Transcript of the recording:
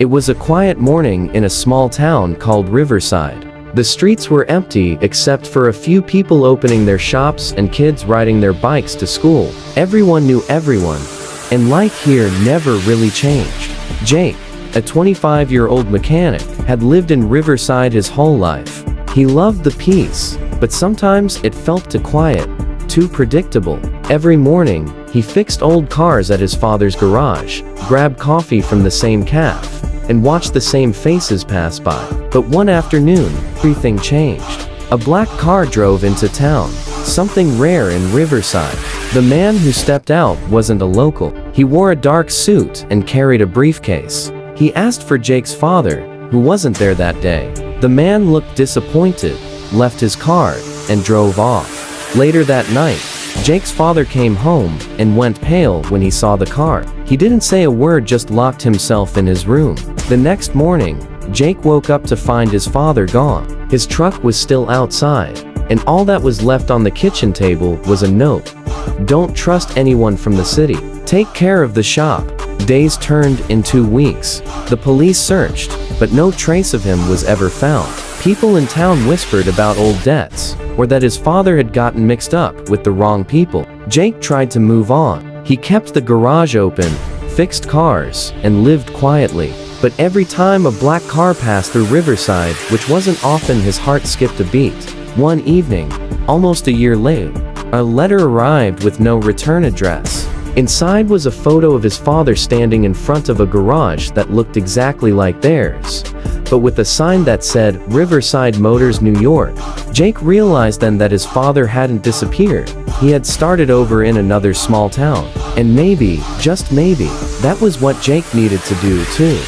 It was a quiet morning in a small town called Riverside. The streets were empty except for a few people opening their shops and kids riding their bikes to school. Everyone knew everyone, and life here never really changed. Jake, a 25-year-old mechanic, had lived in Riverside his whole life. He loved the peace, but sometimes it felt too quiet, too predictable. Every morning, he fixed old cars at his father's garage, grabbed coffee from the same cafe, and watched the same faces pass by. But one afternoon, everything changed. A black car drove into town, something rare in Riverside. The man who stepped out wasn't a local. He wore a dark suit and carried a briefcase. He asked for Jake's father, who wasn't there that day. The man looked disappointed, left his car, and drove off. Later that night, Jake's father came home and went pale when he saw the car. He didn't say a word, just locked himself in his room. The next morning, Jake woke up to find his father gone. His truck was still outside, and all that was left on the kitchen table was a note. Don't trust anyone from the city. Take care of the shop. Days turned into weeks. The police searched, but no trace of him was ever found. People in town whispered about old debts, or that his father had gotten mixed up with the wrong people. Jake tried to move on. He kept the garage open, fixed cars, and lived quietly. But every time a black car passed through Riverside, which wasn't often, his heart skipped a beat. One evening, almost a year later, a letter arrived with no return address. Inside was a photo of his father standing in front of a garage that looked exactly like theirs, but with a sign that said Riverside Motors, New York. Jake realized then that his father hadn't disappeared. He had started over in another small town. And maybe, just maybe, that was what Jake needed to do too.